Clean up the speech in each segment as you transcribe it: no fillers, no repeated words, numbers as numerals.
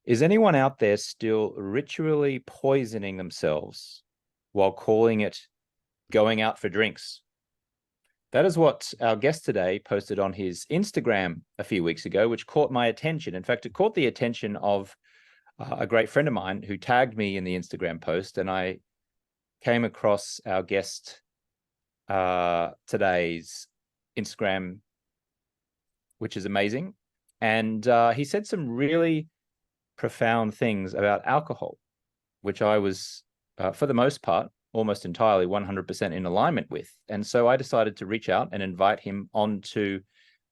Is anyone out there still ritually poisoning themselves while calling it going out for drinks? That is what our guest today posted on his Instagram a few weeks ago, which caught my attention. In fact, it caught the attention of a great friend of mine who tagged me in the Instagram post, and I came across our guest today's Instagram, which is amazing. And he said some really profound things about alcohol, which I was, for the most part, almost entirely 100% in alignment with. And so I decided to reach out and invite him onto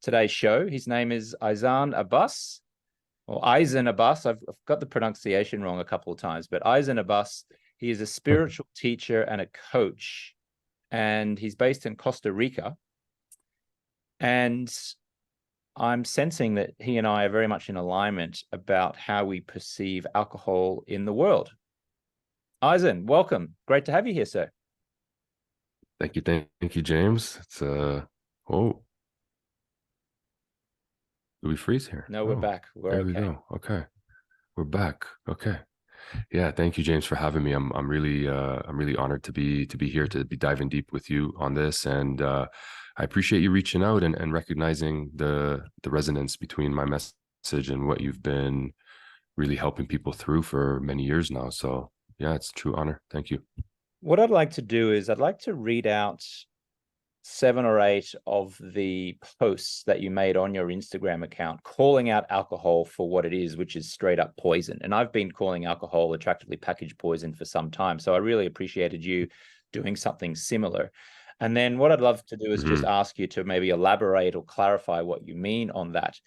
today's show. His name is Ihsan Abass, or Ihsan Abass. I've got the pronunciation wrong a couple of times, but Ihsan Abass, he is a spiritual teacher and a coach, and he's based in Costa Rica. And I'm sensing that he and I are very much in alignment about how we perceive alcohol in the world. Ihsan, welcome. Great to have you here, sir. Thank you, thank you, James. It's oh, did we freeze here? No, we're back. We're there we okay. go. Okay, we're back. Okay, yeah. Thank you, James, for having me. I'm really honored to be here to be diving deep with you on this, and I appreciate you reaching out and recognizing the resonance between my message and what you've been really helping people through for many years now. So yeah, it's a true honor. Thank you. What I'd like to do is I'd like to read out 7 or 8 of the posts that you made on your Instagram account, calling out alcohol for what it is, which is straight up poison. And I've been calling alcohol attractively packaged poison for some time. So I really appreciated you doing something similar. And then what I'd love to do is just ask you to maybe elaborate or clarify what you mean on that.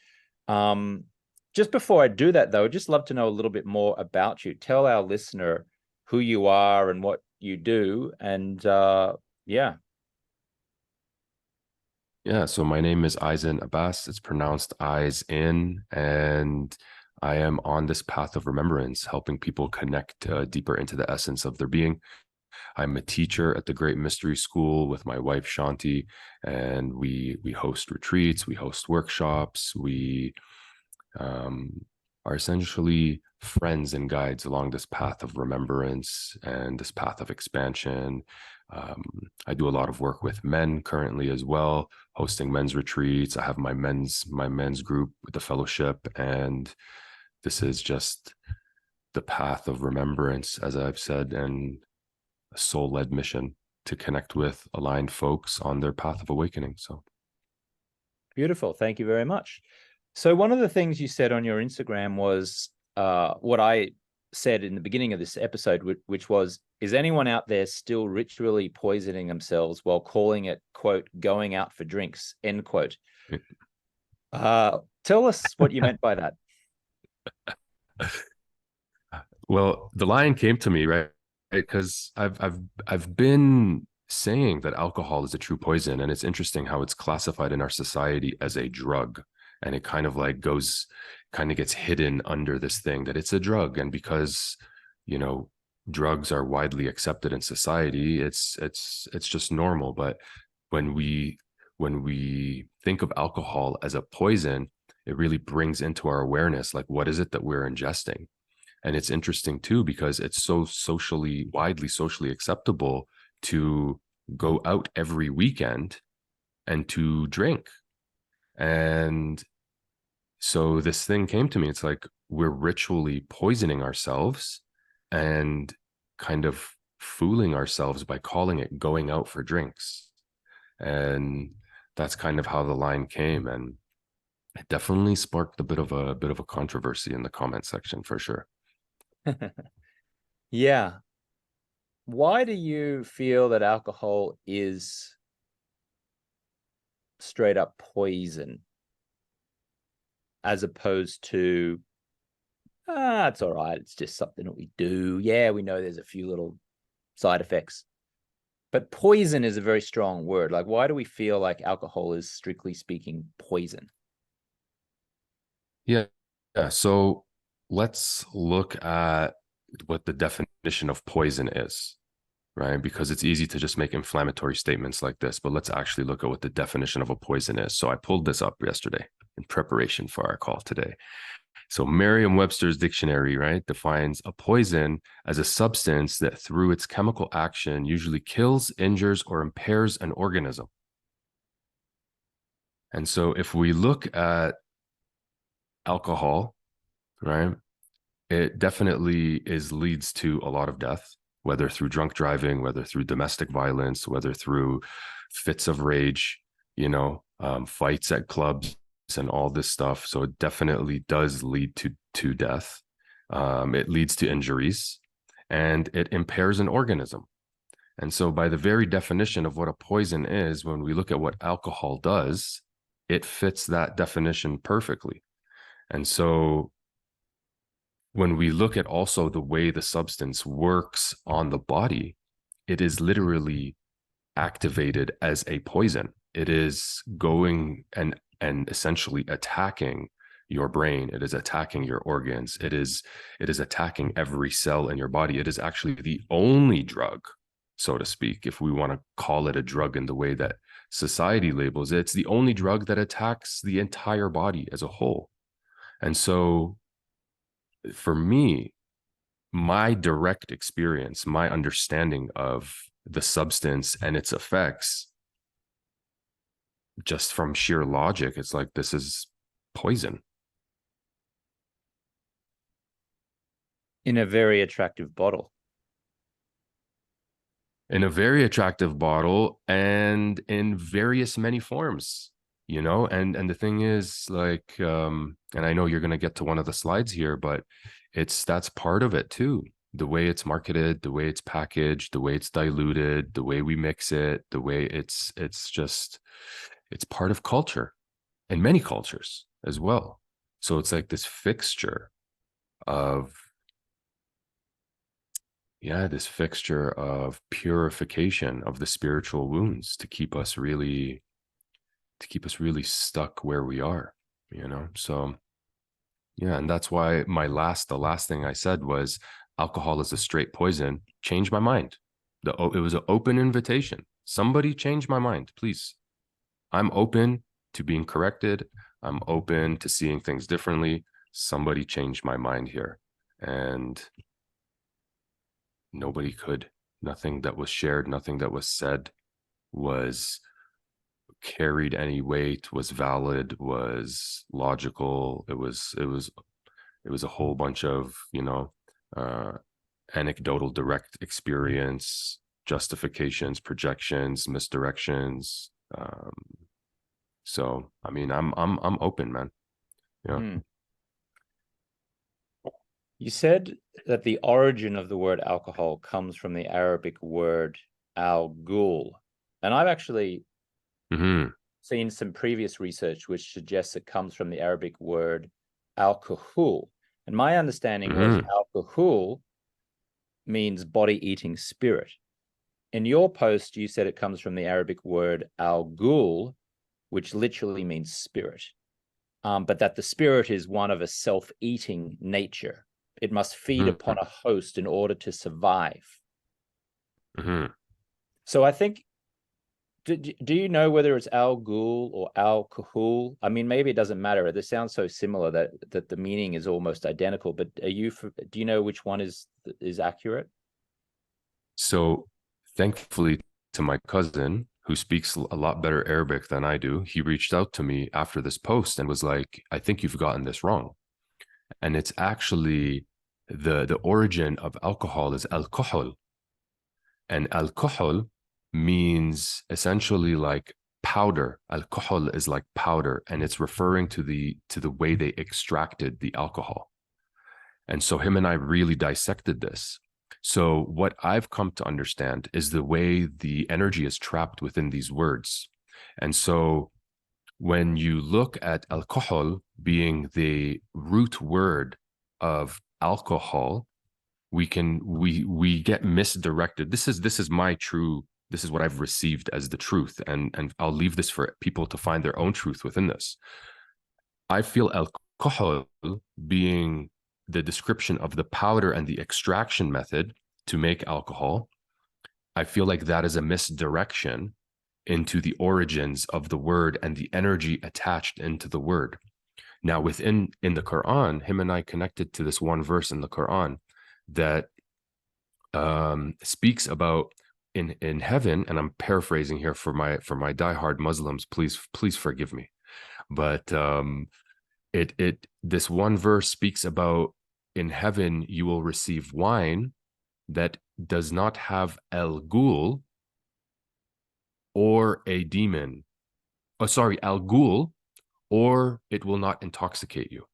Just before I do that, though, I'd just love to know a little bit more about you. Tell our listener who you are and what you do. And yeah. Yeah, so my name is Ihsan Abass. It's pronounced eyes in, and I am on this path of remembrance, helping people connect deeper into the essence of their being. I'm a teacher at the Great Mystery School with my wife Shanti, and we host retreats, we host workshops, we are essentially friends and guides along this path of remembrance and this path of expansion. I do a lot of work with men currently as well, hosting men's retreats. I have my men's group with the fellowship, and this is just the path of remembrance, as I've said, and a soul-led mission to connect with aligned folks on their path of awakening. So Beautiful. Thank you very much. So one of the things you said on your Instagram was what I said in the beginning of this episode, which was, is anyone out there still ritually poisoning themselves while calling it, quote, going out for drinks, end quote? Tell us what you meant by that. well, the line came to me, right? Because I've been saying that alcohol is a true poison, and it's interesting how it's classified in our society as a drug, and it kind of like gets hidden under this thing that it's a drug. And because drugs are widely accepted in society, it's just normal. But when we think of alcohol as a poison, it really brings into our awareness, like, what is it that we're ingesting? And it's interesting too, because it's so widely socially acceptable to go out every weekend and to drink. And so this thing came to me. It's like we're ritually poisoning ourselves and kind of fooling ourselves by calling it going out for drinks. And that's kind of how the line came. And it definitely sparked a bit of a controversy in the comment section, for sure. Yeah. Why do you feel that alcohol is straight up poison as opposed to, it's all right, it's just something that we do. Yeah, we know there's a few little side effects. But poison is a very strong word. Like, why do we feel like alcohol is, strictly speaking, poison? Yeah. So let's look at what the definition of poison is, right? Because it's easy to just make inflammatory statements like this, but let's actually look at what the definition of a poison is. So I pulled this up yesterday in preparation for our call today. So Merriam-Webster's dictionary, right, defines a poison as a substance that through its chemical action usually kills, injures, or impairs an organism. And so if we look at alcohol, right, it definitely leads to a lot of death, whether through drunk driving, whether through domestic violence, whether through fits of rage, fights at clubs and all this stuff. So it definitely does lead to death. It leads to injuries, and it impairs an organism. And so by the very definition of what a poison is, when we look at what alcohol does, it fits that definition perfectly. And so when we look at also the way the substance works on the body, it is literally activated as a poison. It is going and essentially attacking your brain. It is attacking your organs. It is attacking every cell in your body. It is actually the only drug, so to speak, if we want to call it a drug in the way that society labels it. It's the only drug that attacks the entire body as a whole. And so for me, my direct experience, my understanding of the substance and its effects, just from sheer logic, it's like, this is poison. In a very attractive bottle. In a very attractive bottle and in various many forms, and the thing is, like, and I know you're going to get to one of the slides here, but that's part of it too. The way it's marketed, the way it's packaged, the way it's diluted, the way we mix it, the way it's part of culture, and many cultures as well. So it's like this fixture of purification of the spiritual wounds to keep us really stuck where we are, So yeah, and that's why the last thing I said was alcohol is a straight poison. Changed my mind. It was an open invitation. Somebody change my mind, please. I'm open to being corrected. I'm open to seeing things differently. Somebody changed my mind here. And nobody could. Nothing that was shared, nothing that was said was carried any weight, was valid, was logical. It was a whole bunch of, anecdotal direct experience, justifications, projections, misdirections. So I mean, I'm open, man. Yeah. You said that the origin of the word alcohol comes from the Arabic word al-ghul. And I've actually seen some previous research which suggests it comes from the Arabic word alcohol. And my understanding was alcohol means body-eating spirit. In your post, you said it comes from the Arabic word al-ghul, which literally means spirit, but that the spirit is one of a self-eating nature. It must feed upon a host in order to survive. So I think, do you know whether it's al-ghul or al-kahul? I mean, maybe it doesn't matter. This sounds so similar that the meaning is almost identical, but do you know which one is accurate? So thankfully to my cousin, who speaks a lot better Arabic than I do, he reached out to me after this post and was like, I think you've gotten this wrong. And it's actually the origin of alcohol is alcohol. And alcohol means essentially like powder. Alcohol is like powder, and it's referring to the way they extracted the alcohol. And so him and I really dissected this. So what I've come to understand is the way the energy is trapped within these words. And so when you look at alcohol being the root word of alcohol, we get misdirected. This is what I've received as the truth. And I'll leave this for people to find their own truth within this. I feel alcohol being the description of the powder and the extraction method to make alcohol. I feel like that is a misdirection into the origins of the word and the energy attached into the word. Now, in the Quran, him and I connected to this one verse in the Quran that speaks about in heaven, and I'm paraphrasing here for my diehard Muslims. Please forgive me, but it this one verse speaks about in heaven you will receive wine that does not have al ghul or a demon. Oh, sorry, al ghul, or it will not intoxicate you.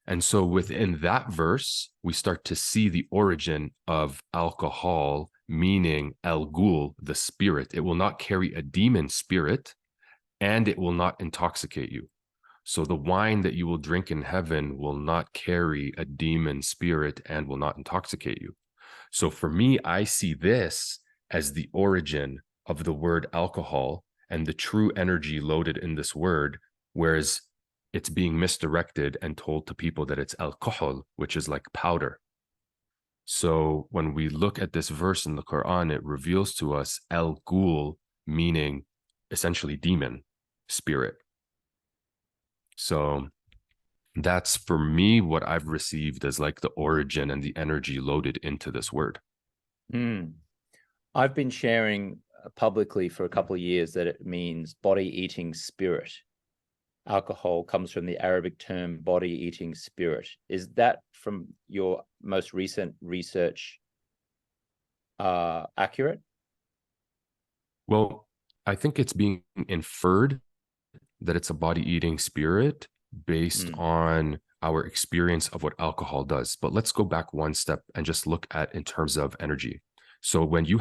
And so within that verse, we start to see the origin of alcohol, meaning al ghul, the spirit. It will not carry a demon spirit, and it will not intoxicate you. So the wine that you will drink in heaven will not carry a demon spirit and will not intoxicate you. So for me, I see this as the origin of the word alcohol and the true energy loaded in this word, whereas it's being misdirected and told to people that it's alcohol, which is like powder. So when we look at this verse in the Quran, it reveals to us al ghul, meaning essentially demon spirit. So that's for me what I've received as like the origin and the energy loaded into this word. I've been sharing publicly for a couple of years that it means body eating spirit. Alcohol comes from the Arabic term body eating spirit. Is that from your most recent research accurate? Well, I think it's being inferred that it's a body eating spirit based on our experience of what alcohol does. But let's go back one step and just look at in terms of energy. So when you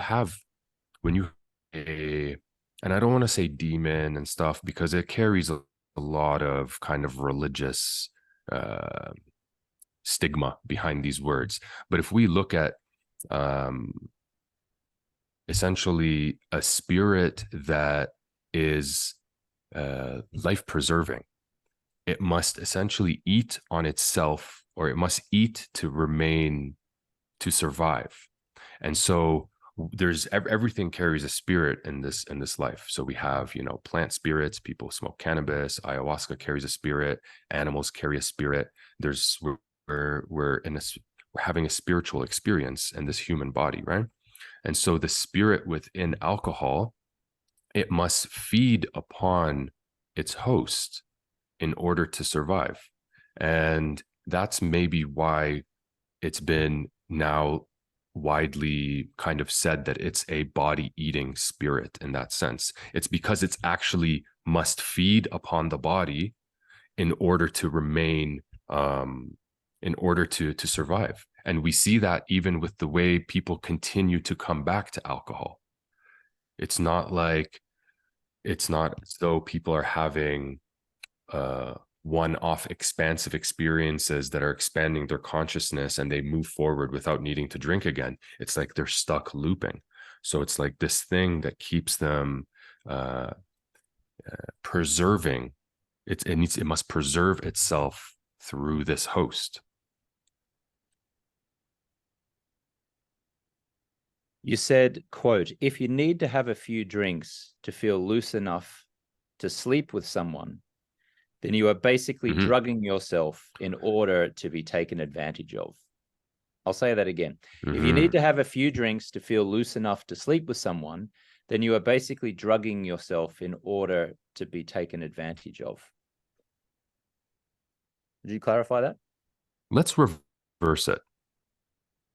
and I don't want to say demon and stuff because it carries a lot of kind of religious stigma behind these words. But if we look at essentially a spirit that is life preserving, it must essentially eat on itself, or it must eat to remain, to survive. And so there's everything carries a spirit in this life. So we have, plant spirits, people smoke cannabis, ayahuasca carries a spirit, animals carry a spirit. We're having a spiritual experience in this human body, right? And so the spirit within alcohol, it must feed upon its host in order to survive. And that's maybe why it's been now widely kind of said that it's a body eating spirit in that sense. It's because it's actually must feed upon the body in order to remain, in order to survive. And we see that even with the way people continue to come back to alcohol. It's not as though people are having one-off expansive experiences that are expanding their consciousness and they move forward without needing to drink again. It's like they're stuck looping. So it's like this thing that keeps them preserving. It must preserve itself through this host. You said, quote, if you need to have a few drinks to feel loose enough to sleep with someone, then you are basically drugging yourself in order to be taken advantage of. I'll say that again. If you need to have a few drinks to feel loose enough to sleep with someone, then you are basically drugging yourself in order to be taken advantage of. Did you clarify that? Let's reverse it.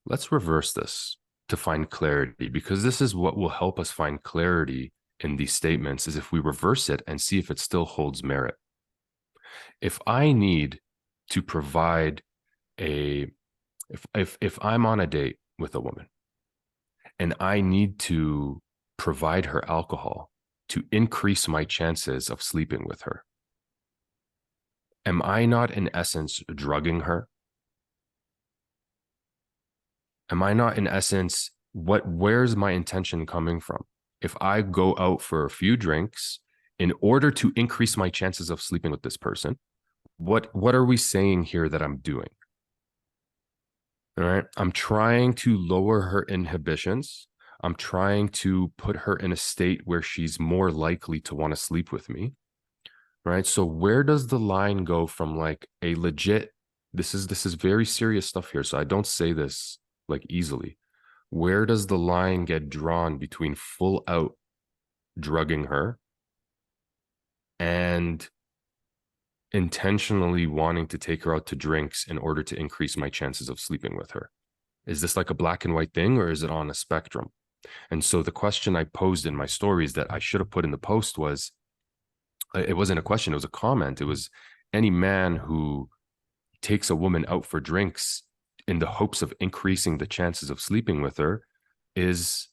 Let's reverse this to find clarity, because this is what will help us find clarity in these statements, is if we reverse it and see if it still holds merit. If I need to provide if I'm on a date with a woman and I need to provide her alcohol to increase my chances of sleeping with her, am I not in essence drugging her? Am I not in essence, where's my intention coming from? If I go out for a few drinks in order to increase my chances of sleeping with this person, what are we saying here that I'm doing? All right. I'm trying to lower her inhibitions. I'm trying to put her in a state where she's more likely to want to sleep with me. right? So where does the line go from like a legit, this is very serious stuff here, so I don't say this like easily. Where does the line get drawn between full out drugging her and intentionally wanting to take her out to drinks in order to increase my chances of sleeping with her? Is this like a black and white thing, or is it on a spectrum? And so the question I posed in my stories that I should have put in the post was, it wasn't a question, it was a comment. It was, any man who takes a woman out for drinks in the hopes of increasing the chances of sleeping with her is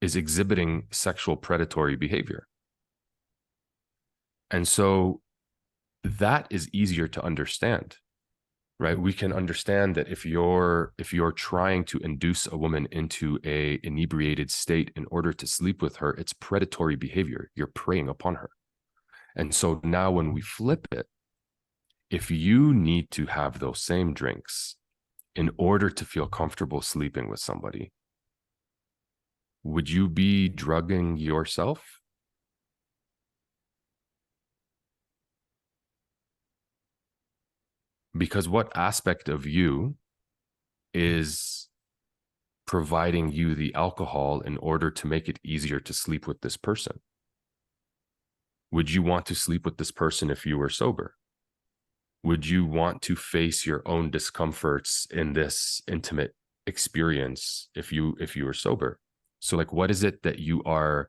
exhibiting sexual predatory behavior. And so that is easier to understand, right? We can understand that if you're trying to induce a woman into a inebriated state in order to sleep with her, it's predatory behavior. You're preying upon her. And so now when we flip it, if you need to have those same drinks in order to feel comfortable sleeping with somebody, would you be drugging yourself? Because what aspect of you is providing you the alcohol in order to make it easier to sleep with this person? Would you want to sleep with this person if you were sober? Would you want to face your own discomforts in this intimate experience if you were sober? So like, what is it that you are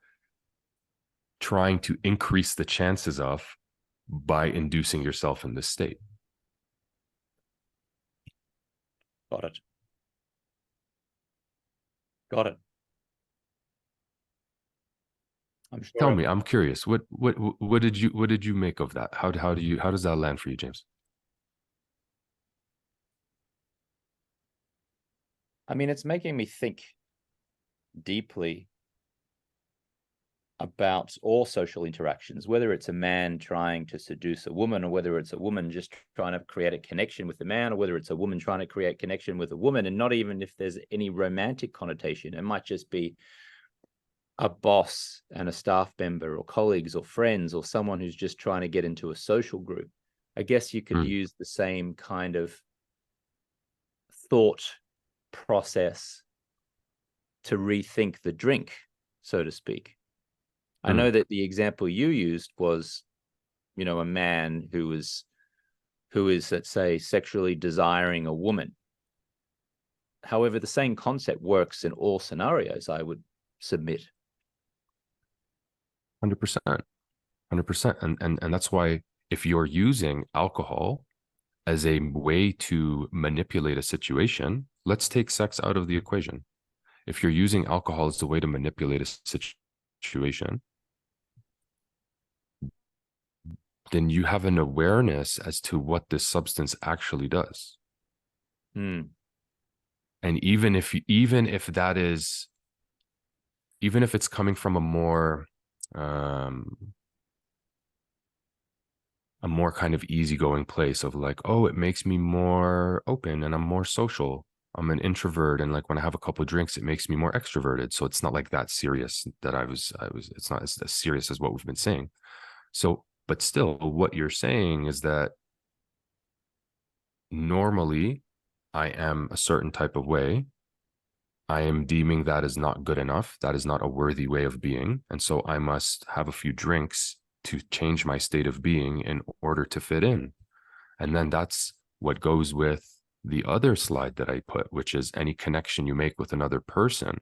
trying to increase the chances of by inducing yourself in this state? Got it. Got it. I'm Tell sure. me, I'm curious. What did you make of that? How does that land for you, James? I mean, it's making me think deeply about all social interactions, whether it's a man trying to seduce a woman, or whether it's a woman just trying to create a connection with a man, or whether it's a woman trying to create connection with a woman, and not even if there's any romantic connotation. It might just be a boss and a staff member, or colleagues, or friends, or someone who's just trying to get into a social group. I guess you could use the same kind of thought process to rethink the drink, so to speak. I know that the example you used was, a man who is, let's say, sexually desiring a woman. However, the same concept works in all scenarios, I would submit. 100%. 100%. And that's why, if you're using alcohol as a way to manipulate a situation, let's take sex out of the equation. If you're using alcohol as a way to manipulate a situation, then you have an awareness as to what this substance actually does. Hmm. And even if that is, even if it's coming from a more kind of easygoing place of like, oh, it makes me more open and I'm more social. I'm an introvert, and like when I have a couple of drinks, it makes me more extroverted. So it's not like that serious that it's not as serious as what we've been saying. So, but still, what you're saying is that normally I am a certain type of way. I am deeming that is not good enough. That is not a worthy way of being. And so I must have a few drinks to change my state of being in order to fit in. And then that's what goes with the other slide that I put, which is any connection you make with another person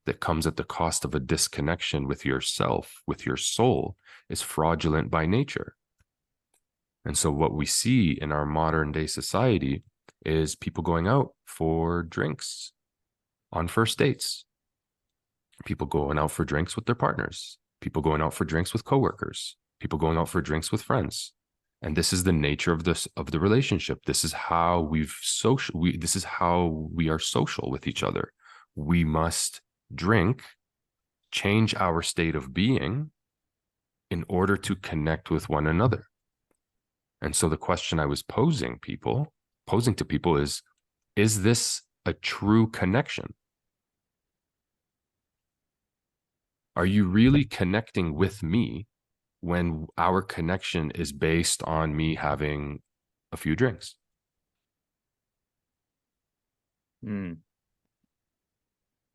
that comes at the cost of a disconnection with yourself, with your soul, is fraudulent by nature. And so what we see in our modern day society is people going out for drinks on first dates, people going out for drinks with their partners, people going out for drinks with coworkers, people going out for drinks with friends. And this is the nature of the relationship. This is how this is how we are social with each other. We must drink, change our state of being in order to connect with one another. And so the question I was posing to people is this a true connection? Are you really connecting with me when our connection is based on me having a few drinks. Mm.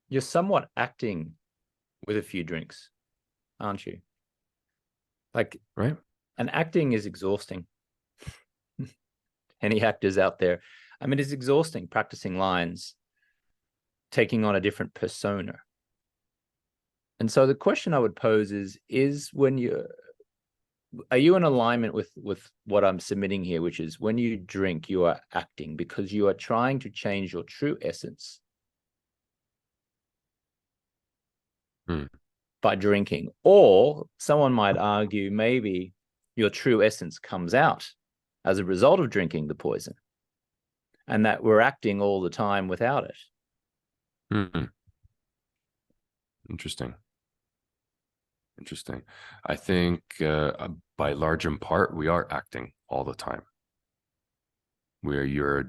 You're somewhat acting with a few drinks, aren't you? Like, Right. and acting is exhausting. Any actors out there? I mean, it's exhausting practicing lines, taking on a different persona. And so the question I would pose is when you are you in alignment with what I'm submitting here, which is when you drink, you are acting because you are trying to change your true essence Mm. by drinking. Or someone might argue maybe your true essence comes out as a result of drinking the poison, and that we're acting all the time without it. Mm. Interesting. Interesting. I think by large in part, we are acting all the time. Where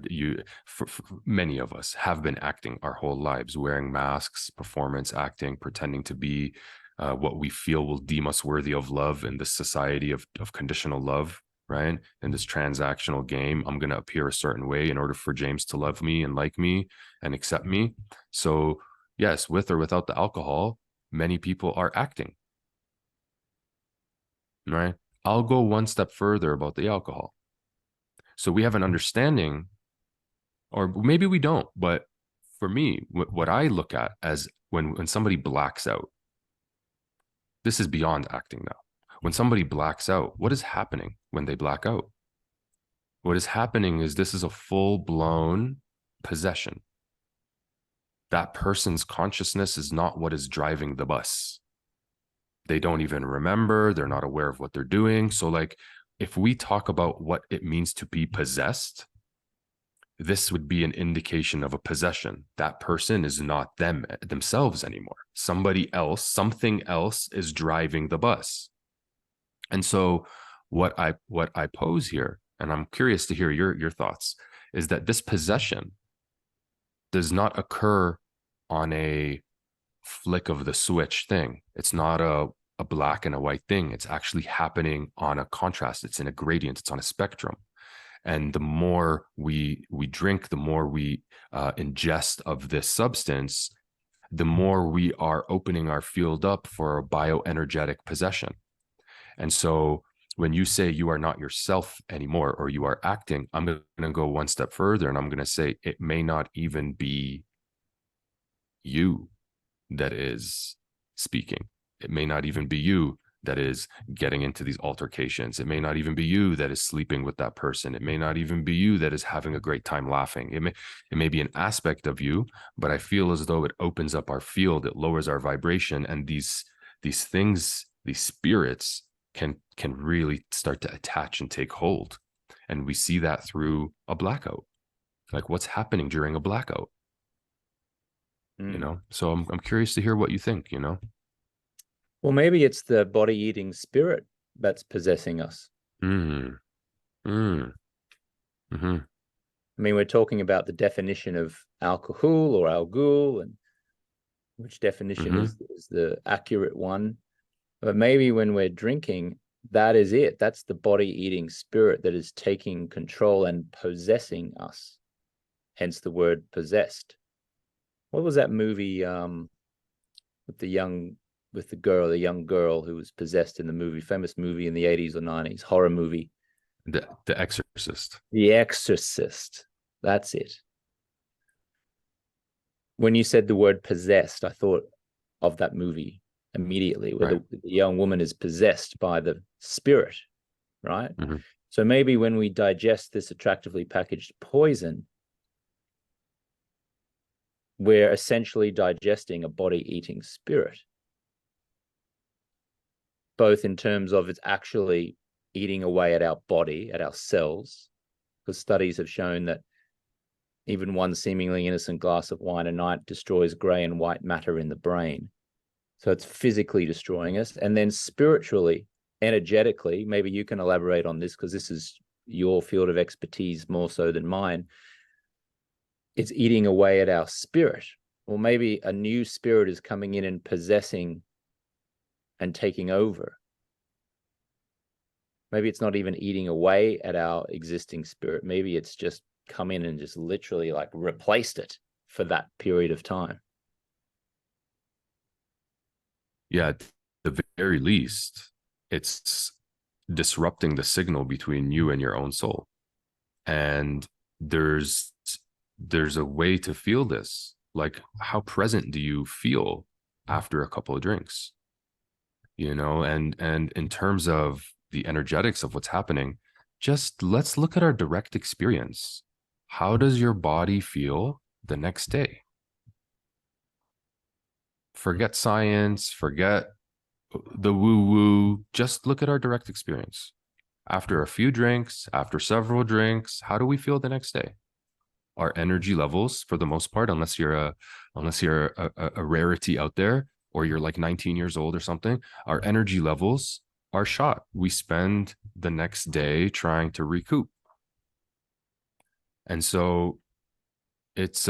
for many of us have been acting our whole lives, wearing masks, performance acting, pretending to be what we feel will deem us worthy of love in this society of conditional love, right? In this transactional game, I'm going to appear a certain way in order for James to love me and like me and accept me. So yes, with or without the alcohol, many people are acting, right? I'll go one step further about the alcohol. So we have an understanding, or maybe we don't, but for me, what I look at as when somebody blacks out, this is beyond acting now. When somebody blacks out, what is happening when they black out? What is happening is this is a full-blown possession. That person's consciousness is not what is driving the bus. They don't even remember, they're not aware of what they're doing. So like if we talk about what it means to be possessed, this would be an indication of a possession. That person is not themselves anymore. Somebody else, something else is driving the bus. And so what I pose here, and I'm curious to hear your thoughts, is that this possession does not occur on a flick of the switch thing. It's not a black and a white thing. It's actually happening on a contrast. It's in a gradient. It's on a spectrum. And the more we drink, the more we ingest of this substance, the more we are opening our field up for a bioenergetic possession. And so when you say you are not yourself anymore or you are acting, I'm going to go one step further and I'm going to say it may not even be you that is speaking. It may not even be you that is getting into these altercations. It may not even be you that is sleeping with that person. It may not even be you that is having a great time laughing. It may be an aspect of you, but I feel as though it opens up our field, it lowers our vibration, and these things, these spirits can really start to attach and take hold. And we see that through a blackout. Like what's happening during a blackout? Mm. So I'm curious to hear what you think. Well, maybe it's the body-eating spirit that's possessing us. Mm, mm, mm-hmm, I mean, we're talking about the definition of alcohol or algul, and which definition mm-hmm, is the accurate one. But maybe when we're drinking, that is it. That's the body-eating spirit that is taking control and possessing us. Hence the word possessed. What was that movie with the young girl who was possessed in the movie, famous movie in the 80s or 90s, horror movie? The Exorcist. The Exorcist. That's it. When you said the word possessed, I thought of that movie immediately, where Right. the young woman is possessed by the spirit, right? Mm-hmm, So maybe when we digest this attractively packaged poison, we're essentially digesting a body-eating spirit, both in terms of it's actually eating away at our body, at our cells, because studies have shown that even one seemingly innocent glass of wine a night destroys gray and white matter in the brain. So it's physically destroying us. And then spiritually, energetically, maybe you can elaborate on this because this is your field of expertise more so than mine. It's eating away at our spirit. Or maybe a new spirit is coming in and possessing and taking over. Maybe it's not even eating away at our existing spirit. Maybe it's just come in and just literally like replaced it for that period of time. Yeah, at the very least, it's disrupting the signal between you and your own soul. And there's there's a way to feel this. Like, how present do you feel after a couple of drinks? And in terms of the energetics of what's happening, just let's look at our direct experience. How does your body feel the next day? Forget science, forget the woo woo. Just look at our direct experience. After a few drinks, after several drinks, how do we feel the next day? Our energy levels, for the most part, unless you're a rarity out there, or you're like 19 years old or something, our energy levels are shot. We spend the next day trying to recoup. And so it's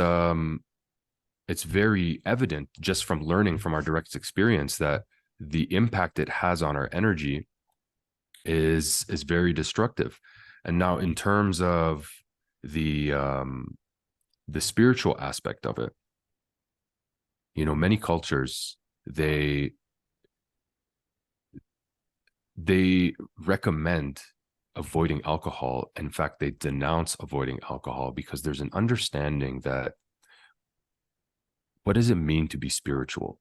very evident just from learning from our direct experience that the impact it has on our energy is very destructive. And now, in terms of the the spiritual aspect of it, many cultures, they recommend avoiding alcohol. In fact, they denounce avoiding alcohol because there's an understanding that, what does it mean to be spiritual?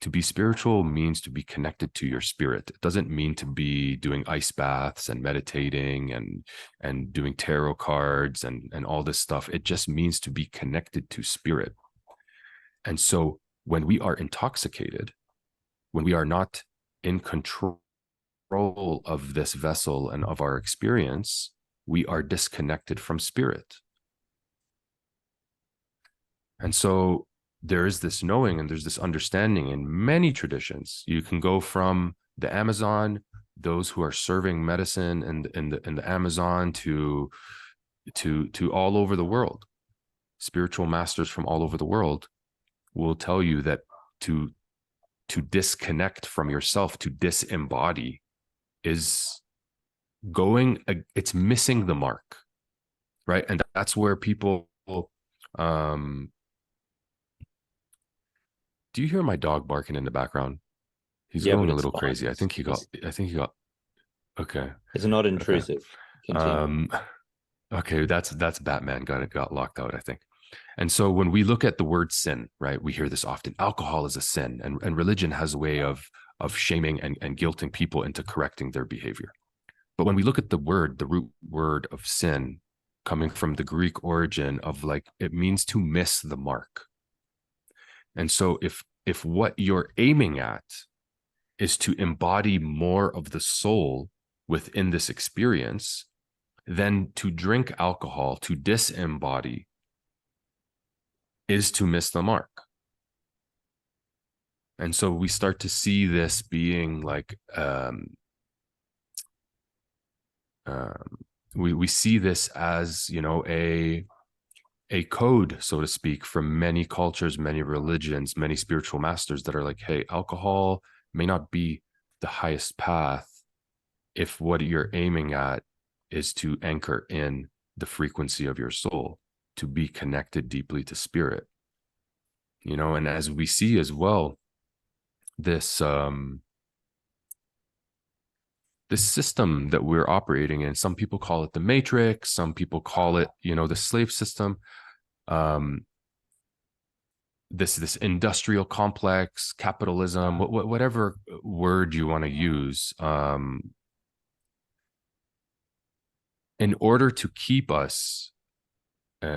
To be spiritual means to be connected to your spirit. It doesn't mean to be doing ice baths and meditating and doing tarot cards and all this stuff. It just means to be connected to spirit. And so when we are intoxicated, when we are not in control of this vessel and of our experience, we are disconnected from spirit. And so there is this knowing and there's this understanding in many traditions. You can go from the Amazon, those who are serving medicine in the Amazon, to all over the world. Spiritual masters from all over the world will tell you that to disconnect from yourself, to disembody, is it's missing the mark, right? And that's where people do you hear my dog barking in the background? He's Yeah, but going a it's little fine. crazy. I think he got okay. It's not Okay. intrusive. Continue. Um okay, that's Batman got locked out, I think. And so when we look at the word sin, right, we hear this often. Alcohol is a sin, and religion has a way of shaming and guilting people into correcting their behavior. But when we look at the root word of sin, coming from the Greek origin of, like, it means to miss the mark. And so if what you're aiming at is to embody more of the soul within this experience, then to drink alcohol, to disembody, is to miss the mark. And so we start to see this being like we see this as, a code, so to speak, from many cultures, many religions, many spiritual masters that are like, hey, alcohol may not be the highest path if what you're aiming at is to anchor in the frequency of your soul, to be connected deeply to spirit. And as we see as well, this system that we're operating in, some people call it the matrix, some people call it, the slave system. This industrial complex, capitalism, whatever word you want to use, in order to keep us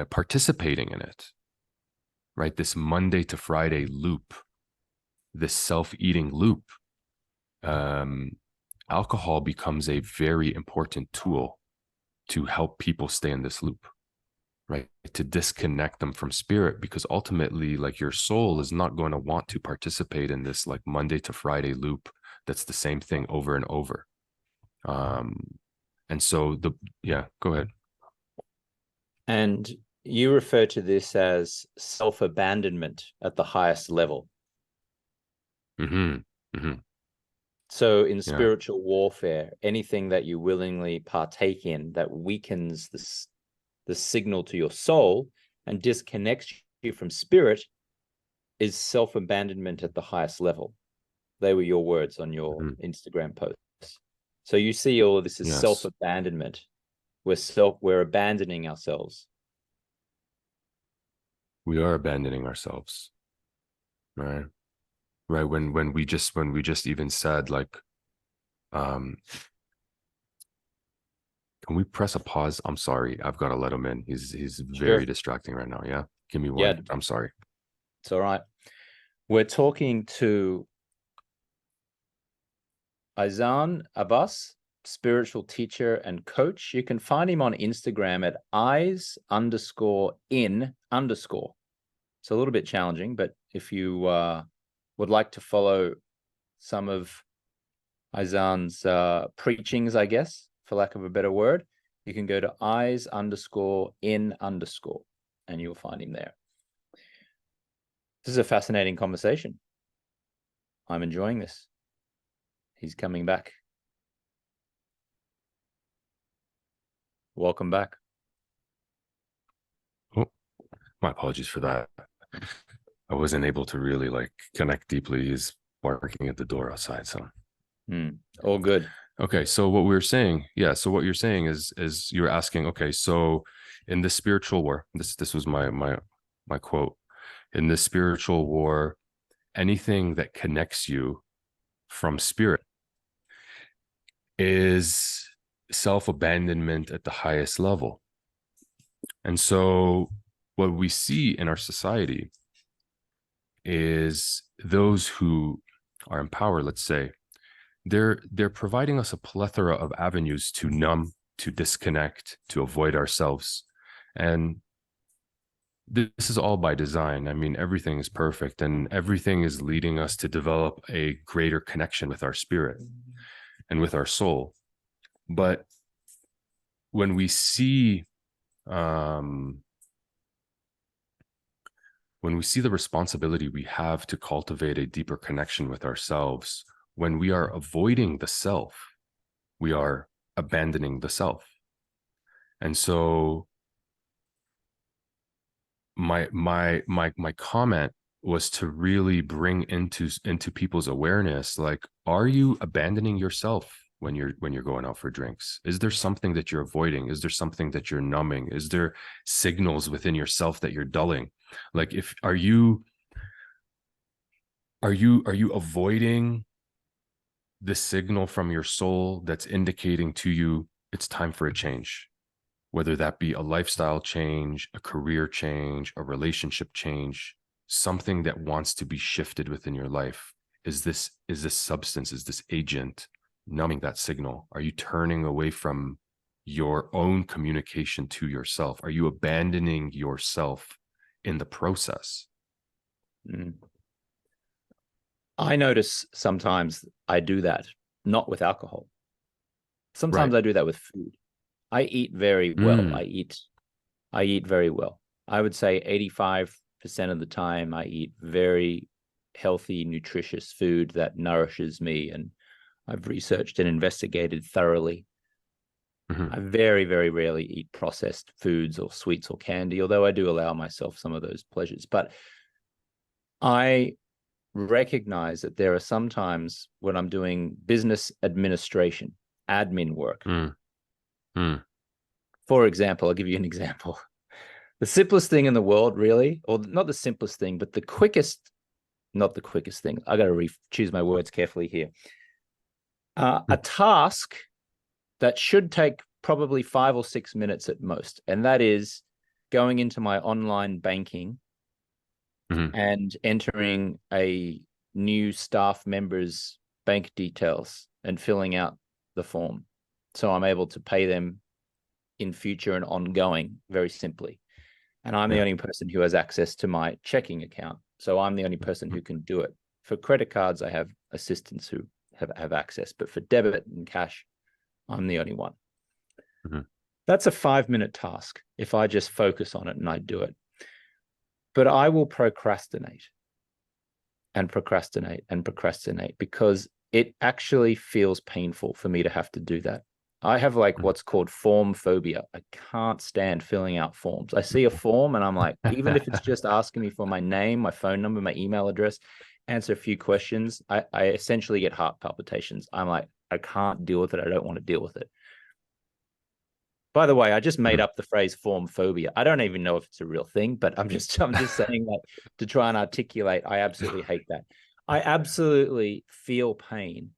participating in it, right? This Monday to Friday loop, this self-eating loop, alcohol becomes a very important tool to help people stay in this loop, right? To disconnect them from spirit, because ultimately, like, your soul is not going to want to participate in this like Monday to Friday loop that's the same thing over and over. And so yeah, go ahead. And you refer to this as self-abandonment at the highest level. Mm-hmm. Mm-hmm. So in Yeah. spiritual warfare, anything that you willingly partake in that weakens the signal to your soul and disconnects you from spirit is self-abandonment at the highest level. They were your words on your Mhm. Instagram posts. So you see all of this as Yes. self-abandonment. We're abandoning ourselves. We are abandoning ourselves. Right. Right. When we just even said like, um, can we press a pause? I'm sorry. I've got to let him in. He's very Sure. distracting right now. Yeah. Give me Yeah, one. I'm sorry. it's all right. We're talking to Ihsan Abass, spiritual teacher and coach. You can find him on Instagram at eyes_in_. It's a little bit challenging, but if you would like to follow some of Ihsan's preachings, I guess, for lack of a better word, you can go to eyes_in_, and you'll find him there. This is a fascinating conversation. I'm enjoying this. He's coming back. Welcome back. Oh, my apologies for that. I wasn't able to really like connect deeply. He's barking at the door outside. So All good. okay, so what we were saying, yeah. So what you're saying is you're asking, okay, so in this spiritual war, this was my quote. In this spiritual war, anything that connects you from spirit is self-abandonment at the highest level. And so what we see in our society is those who are in power, let's say, they're providing us a plethora of avenues to numb, to disconnect, to avoid ourselves. And this is all by design. I mean, everything is perfect and everything is leading us to develop a greater connection with our spirit and with our soul. But when we see um, when we see the responsibility we have to cultivate a deeper connection with ourselves, when we are avoiding the self, we are abandoning the self. And so my comment was to really bring into people's awareness, like, are you abandoning yourself when you're going out for drinks? Is there something that you're avoiding? Is there something that you're numbing? Is there signals within yourself that you're dulling? Like, if are you avoiding the signal from your soul that's indicating to you it's time for a change, whether that be a lifestyle change, a career change, a relationship change, something that wants to be shifted within your life? Is this substance, is this agent numbing that signal? Are you turning away from your own communication to yourself? Are you abandoning yourself in the process? Mm. I notice sometimes I do that, not with alcohol. Sometimes Right. I do that with food. I eat very well. Mm, I eat very well. I would say 85% of the time I eat very healthy, nutritious food that nourishes me, and I've researched and investigated thoroughly. mhm. I very, very rarely eat processed foods or sweets or candy, although I do allow myself some of those pleasures. But I recognize that there are some times when I'm doing business administration, admin work. Mm, mm, For example, I'll give you an example. The simplest thing in the world, really, or not the simplest thing, but the quickest, not the quickest thing. I got to choose my words carefully here. A mm, task that should take probably 5 or 6 minutes at most, and that is going into my online banking mhm. and entering a new staff member's bank details and filling out the form. So I'm able to pay them in future and ongoing very simply. And I'm the Yeah. only person who has access to my checking account. So I'm the only person who can do it. For credit cards, I have assistants who have access, but for debit and cash, I'm the only one. Mhm. That's a 5-minute task if I just focus on it and I do it. But I will procrastinate and procrastinate and procrastinate because it actually feels painful for me to have to do that. I have like what's called form phobia. I can't stand filling out forms. I see a form and I'm like, even if it's just asking me for my name, my phone number, my email address, answer a few questions, I essentially get heart palpitations. I'm like, I can't deal with it. I don't want to deal with it. By the way, I just made up the phrase form phobia. I don't even know if it's a real thing, but I'm just saying that to try and articulate. I absolutely hate that. I absolutely feel pain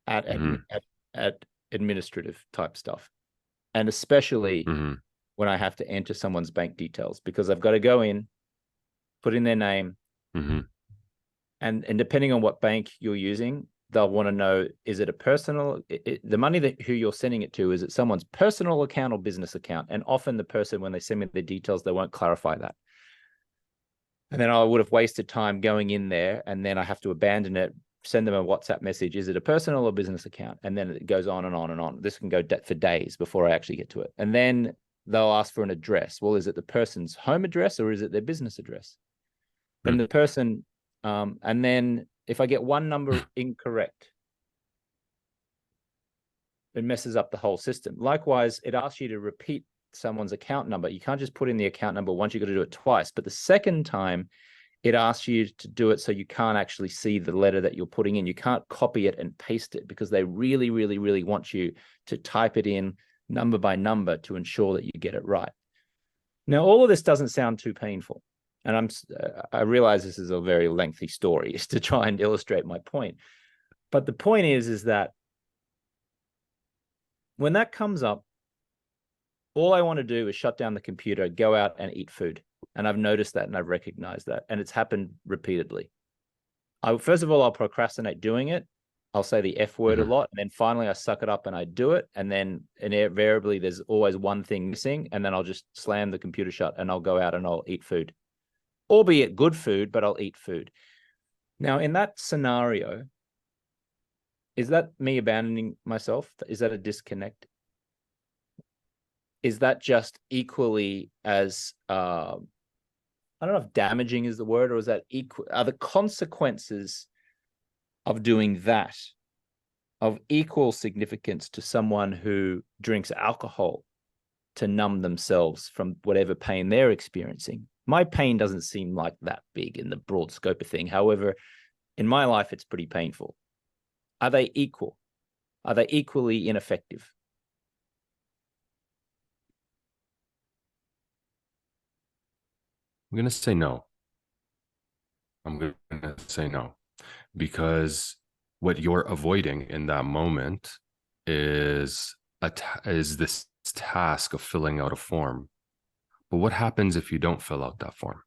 at at administrative type stuff, and especially when I have to enter someone's bank details, because I've got to go in, put in their name, and depending on what bank you're using, they'll want to know, is it a personal, the money that who you're sending it to, is it someone's personal account or business account? And often the person, when they send me the details, they won't clarify that. And then I would have wasted time going in there, and then I have to abandon it, send them a WhatsApp message. Is it a personal or business account? And then it goes on and on and on. This can go for days before I actually get to it. And then they'll ask for an address. Well, is it the person's home address or is it their business address? And the person, and then if I get one number incorrect, it messes up the whole system. Likewise, it asks you to repeat someone's account number. You can't just put in the account number once. You've got to do it twice. But the second time, it asks you to do it so you can't actually see the letter that you're putting in. You can't copy it and paste it, because they really, really, really want you to type it in number by number to ensure that you get it right. Now, all of this doesn't sound too painful. And I realize this is a very lengthy story is to try and illustrate my point. But the point is that when that comes up, all I want to do is shut down the computer, go out and eat food. And I've noticed that and I've recognized that. And it's happened repeatedly. First of all, I'll procrastinate doing it. I'll say the F word a lot. And then finally I suck it up and I do it. And then invariably there's always one thing missing. And then I'll just slam the computer shut and I'll go out and I'll eat food. Albeit good food, but I'll eat food. Now, in that scenario, is that me abandoning myself? Is that a disconnect? Is that just equally as, I don't know if damaging is the word, or is that equal? Are the consequences of doing that of equal significance to someone who drinks alcohol to numb themselves from whatever pain they're experiencing? My pain doesn't seem like that big in the broad scope of thing. However, in my life, it's pretty painful. Are they equal? Are they equally ineffective? I'm going to say no. I'm going to say no, because what you're avoiding in that moment is this task of filling out a form. But what happens if you don't fill out that form?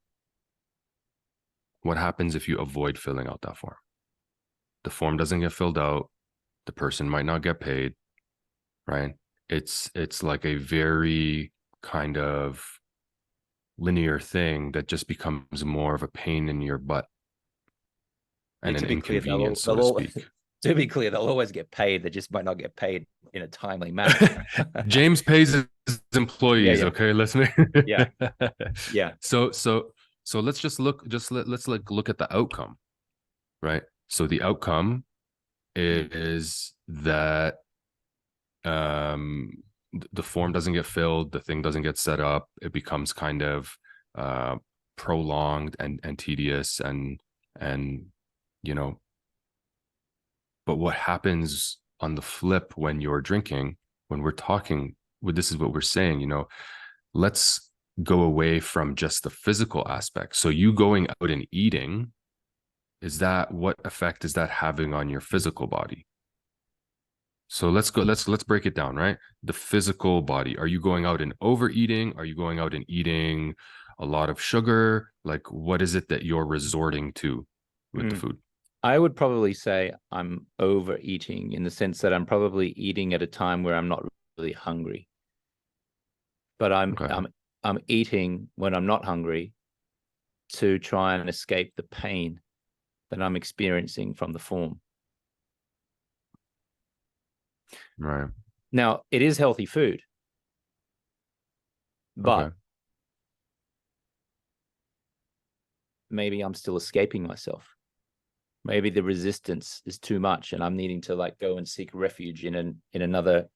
What happens if you avoid filling out that form? The form doesn't get filled out. The person might not get paid, right? It's like a very kind of linear thing that just becomes more of a pain in your butt and an inconvenience, so to speak. To be clear, they'll always get paid. They just might not get paid in a timely manner. James pays his employees. Yeah. Okay, listen. Yeah. So let's just look. Let's look at the outcome, right? So the outcome is that the form doesn't get filled, the thing doesn't get set up. It becomes kind of prolonged and tedious and you know. But what happens on the flip when you're drinking, when we're talking, this is what we're saying, let's go away from just the physical aspect. So you going out and eating, what effect is that having on your physical body? So let's break it down, right? The physical body. Are you going out and overeating? Are you going out and eating a lot of sugar? Like, what is it that you're resorting to with the food? I would probably say I'm overeating, in the sense that I'm probably eating at a time where I'm not really hungry. But I'm eating when I'm not hungry to try and escape the pain that I'm experiencing from the form. Right. Now, it is healthy food, but maybe I'm still escaping myself. Maybe the resistance is too much and I'm needing to like go and seek refuge in another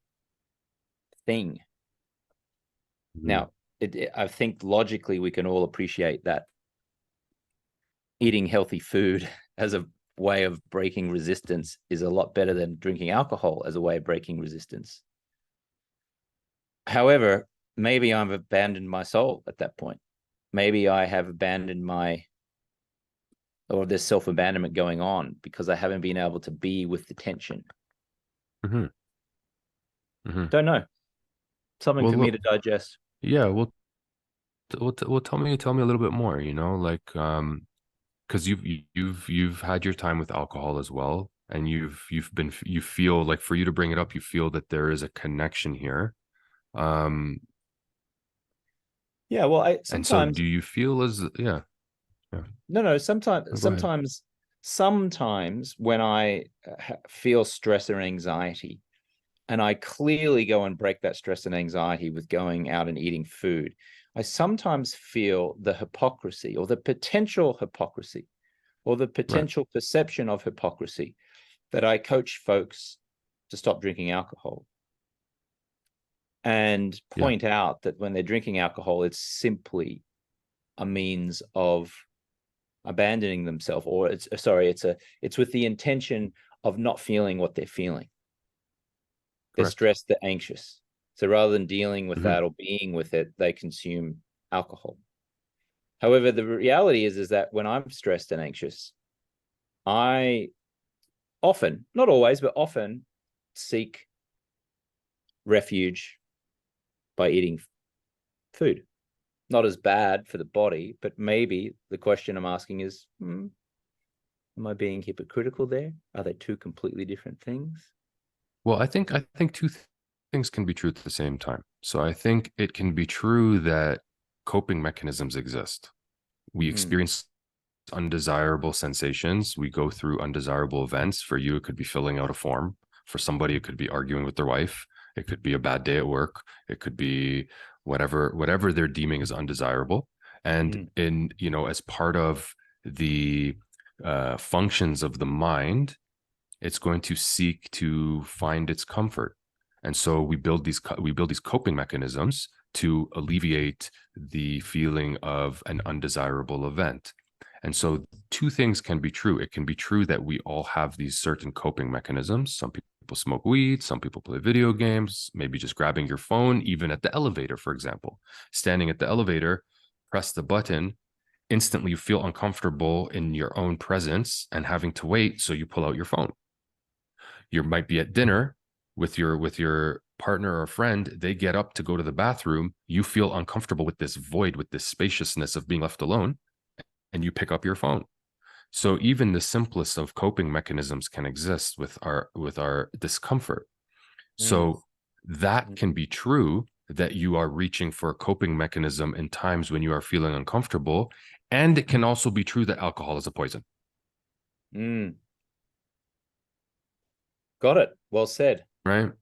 thing. Now, I think logically we can all appreciate that eating healthy food as a way of breaking resistance is a lot better than drinking alcohol as a way of breaking resistance. However, maybe I've abandoned my soul at that point. Maybe I have abandoned or there's self-abandonment going on because I haven't been able to be with the tension. Mm-hmm. Mm-hmm. Don't know. Something Well, for me to look, digest. yeah, well, tell me a little bit more, like, because you've had your time with alcohol as well, and you feel like, for you to bring it up, you feel that there is a connection here. Um, Yeah, well, I and so sometimes do you feel as, yeah, yeah, no, no, sometimes go ahead. sometimes when I feel stress or anxiety, and I clearly go and break that stress and anxiety with going out and eating food, I sometimes feel the hypocrisy or the potential hypocrisy or the Right. potential perception of hypocrisy that I coach folks to stop drinking alcohol and Yeah. point out that when they're drinking alcohol, it's simply a means of abandoning themselves, or it's with the intention of not feeling what they're feeling. They're Correct. stressed, they're anxious. So rather than dealing with Hmm. that or being with it, they consume alcohol. However, the reality is that when I'm stressed and anxious, I often, not always, but often seek refuge by eating food. Not as bad for the body, but maybe the question I'm asking is, am I being hypocritical there? Are they two completely different things? Well, I think things can be true at the same time. So I think it can be true that coping mechanisms exist. We Mm, experience undesirable sensations. We go through undesirable events. For you, it could be filling out a form. For somebody, it could be arguing with their wife. It could be a bad day at work. It could be whatever they're deeming as undesirable. And mm, as part of the functions of the mind, it's going to seek to find its comfort. And so we build these coping mechanisms to alleviate the feeling of an undesirable event. And so two things can be true. It can be true that we all have these certain coping mechanisms. Some people smoke weed, some people play video games, maybe just grabbing your phone, even at the elevator, for example. Standing at the elevator, press the button, instantly you feel uncomfortable in your own presence and having to wait, so you pull out your phone. You might be at dinner with your partner or friend. They get up to go to the bathroom. You feel uncomfortable with this void, with this spaciousness of being left alone, and you pick up your phone. So even the simplest of coping mechanisms can exist with our discomfort. mm, So that mm, can be true, that you are reaching for a coping mechanism in times when you are feeling uncomfortable. And it can also be true that alcohol is a poison. mm. Got it. Well said. Right?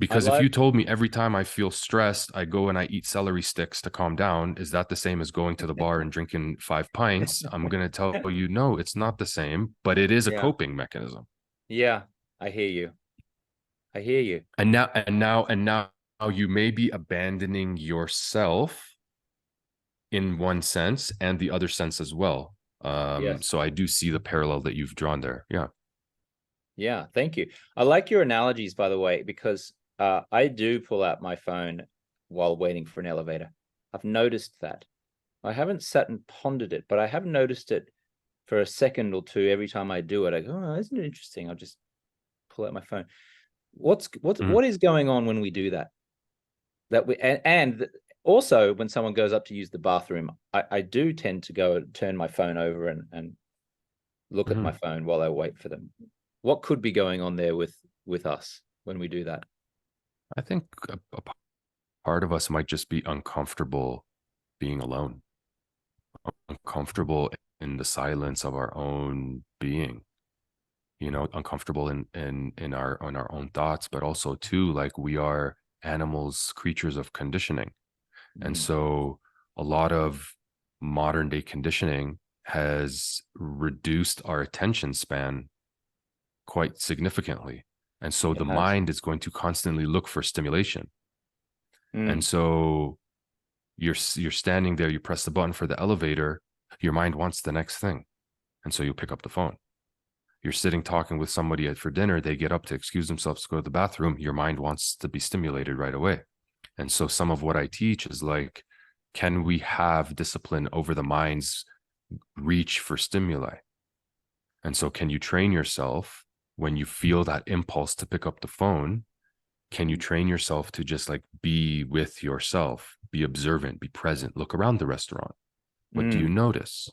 I Because if like, you told me every time I feel stressed, I go and I eat celery sticks to calm down, is that the same as going to the bar and drinking 5 pints? I'm going to tell you, no, it's not the same, but it is a yeah, coping mechanism. yeah, I hear you. I hear you. And now you may be abandoning yourself in one sense and the other sense as well. Yes. So I do see the parallel that you've drawn there. Yeah. Yeah, thank you. I like your analogies, by the way, because I do pull out my phone while waiting for an elevator. I've noticed that. I haven't sat and pondered it, but I have noticed it for a second or two every time I do it. I go, oh, isn't it interesting? I'll just pull out my phone. Mhm. What is going on when we do that? That we and also when someone goes up to use the bathroom, I do tend to go and turn my phone over and look at my Mhm. phone while I wait for them. What could be going on there with us when we do that? I think a part of us might just be uncomfortable being alone, uncomfortable in the silence of our own being, uncomfortable in our own thoughts, but also too, like, we are animals, creatures of conditioning. And Mm, so a lot of modern day conditioning has reduced our attention span quite significantly. And so It the has. mind is going to constantly look for stimulation. And Mm, so you're standing there, you press the button for the elevator, your mind wants the next thing. And so you pick up the phone. You're sitting talking with somebody for dinner, they get up to excuse themselves to go to the bathroom, your mind wants to be stimulated right away. And so some of what I teach is like, can we have discipline over the mind's reach for stimuli? And so can you train yourself when you feel that impulse to pick up the phone? Can you train yourself to just like be with yourself, be observant, be present, look around the restaurant? What do you mm, notice?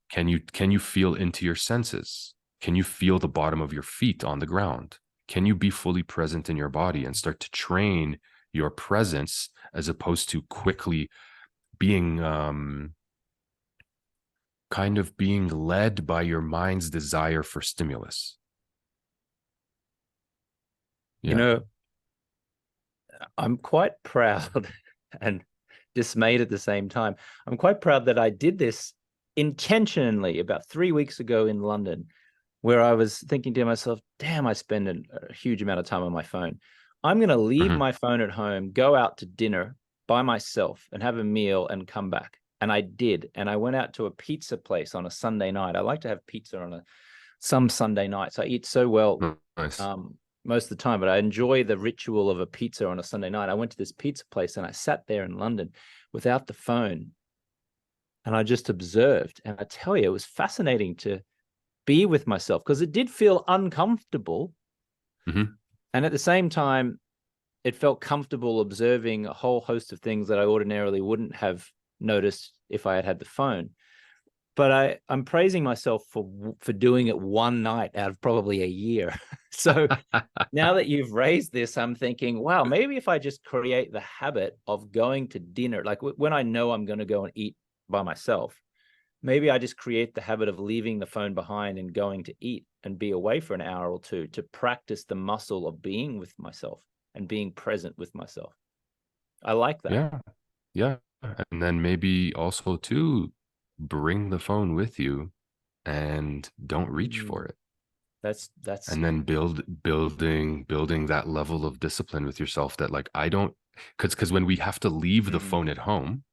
Can you feel into your senses? Can you feel the bottom of your feet on the ground? Can you be fully present in your body and start to train your presence as opposed to quickly being kind of being led by your mind's desire for stimulus? you Yeah. know, I'm quite proud and dismayed at the same time. I'm quite proud that I did this intentionally about 3 weeks ago in London, where I was thinking to myself, damn, I spend a huge amount of time on my phone. I'm going to leave Mhm. my phone at home, go out to dinner by myself and have a meal and come back. And I did. And I went out to a pizza place on a Sunday night. I like to have pizza on some Sunday nights. I eat so well Nice. most of the time, but I enjoy the ritual of a pizza on a Sunday night. I went to this pizza place and I sat there in London without the phone and I just observed. And I tell you, it was fascinating to be with myself because it did feel uncomfortable. Mhm. And at the same time, it felt comfortable observing a whole host of things that I ordinarily wouldn't have noticed if I had had the phone. But I'm praising myself for doing it one night out of probably a year. So now that you've raised this, I'm thinking, wow, maybe if I just create the habit of going to dinner, like when I know I'm going to go and eat by myself, maybe I just create the habit of leaving the phone behind and going to eat and be away for an hour or two to practice the muscle of being with myself and being present with myself. I like that. Yeah. Yeah. And then maybe also too, bring the phone with you and don't reach for Mm, it. that's And then building that level of discipline with yourself that like I don't, because when we have to leave the mm, phone at home,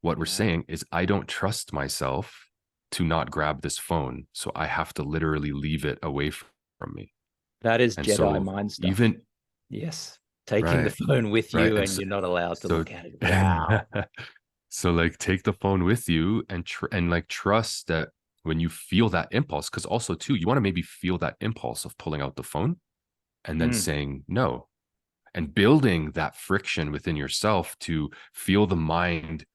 what we're yeah. saying is I don't trust myself to not grab this phone. So I have to literally leave it away from me. That is And Jedi so mind stuff. even Yes. Taking the right, phone with right. you And and so, you're not allowed to so look at it. Wow. so like take the phone with you and like trust that when you feel that impulse, because also too, you want to maybe feel that impulse of pulling out the phone and then Mm, saying no and building that friction within yourself to feel the mind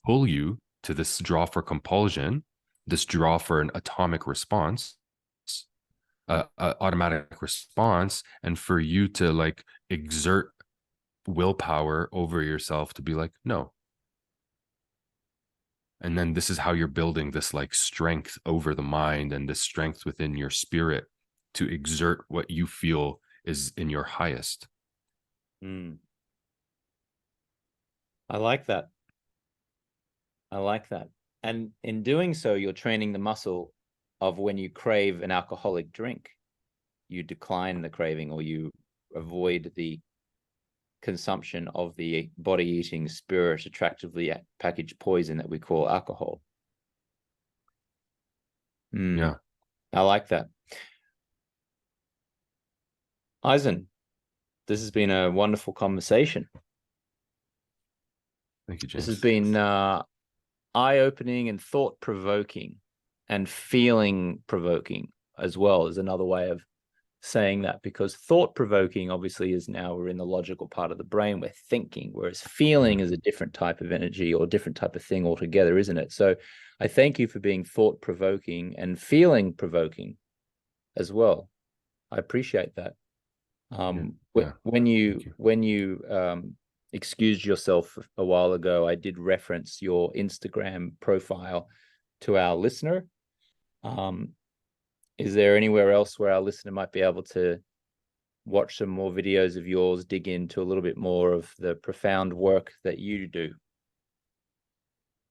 pull you to this draw for compulsion, this draw for an atomic response, automatic response, and for you to like exert willpower over yourself to be like, no. And then this is how you're building this like strength over the mind and this strength within your spirit to exert what you feel is in your highest. mm. I like that. I like that. And in doing so, you're training the muscle of when you crave an alcoholic drink, you decline the craving or you avoid the consumption of the body eating spirit attractively packaged poison that we call alcohol. Mm, Yeah. I like that. Eisen, this has been a wonderful conversation. Thank you, This has James. been eye-opening and thought-provoking and feeling provoking as well as another way of saying that, because thought-provoking obviously is now we're in the logical part of the brain, we're thinking, whereas feeling is a different type of energy or different type of thing altogether, isn't it? So I thank you for being thought-provoking and feeling provoking as well. I appreciate that. Yeah. Yeah. When Thank you you. excused yourself a while ago, I did reference your Instagram profile to our listener. Um, is there anywhere else where our listener might be able to watch some more videos of yours, dig into a little bit more of the profound work that you do?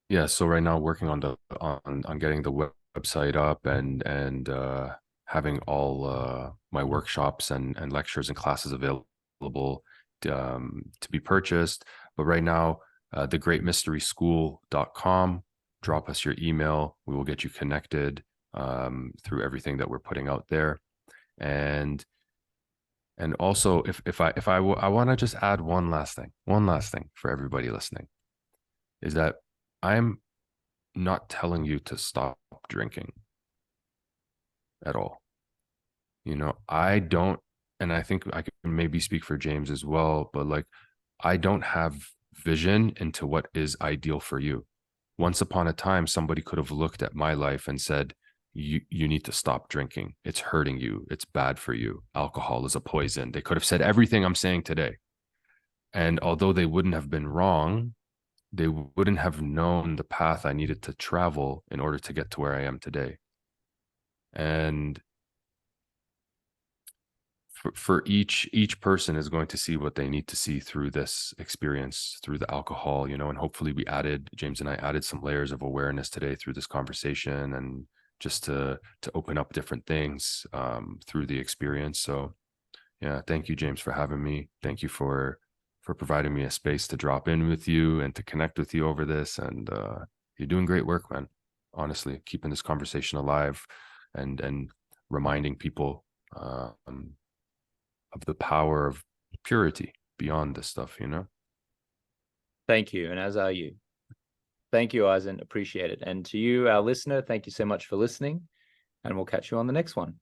Yeah, so right now working on the on getting the website up and having all my workshops and lectures and classes available to be purchased. But right now, thegreatmysteryschool.com, drop us your email. We will get you connected through everything that we're putting out there. And also I want to just add one last thing for everybody listening is that I'm not telling you to stop drinking at all. You know, I don't, and I think I can maybe speak for James as well, but like, I don't have vision into what is ideal for you. Once upon a time, somebody could have looked at my life and said, you need to stop drinking. It's hurting you. It's bad for you. Alcohol is a poison. They could have said everything I'm saying today. And although they wouldn't have been wrong, they wouldn't have known the path I needed to travel in order to get to where I am today. And for each person is going to see what they need to see through this experience, through the alcohol, you know, and hopefully James and I added some layers of awareness today through this conversation and just to open up different things through the experience. So yeah, thank you, James, for having me. Thank you for providing me a space to drop in with you and to connect with you over this. And you're doing great work, man. Honestly, keeping this conversation alive and reminding people of the power of purity beyond this stuff, you know? Thank you, and as are you. Thank you, Ihsan. Appreciate it. And to you, our listener, thank you so much for listening, and we'll catch you on the next one.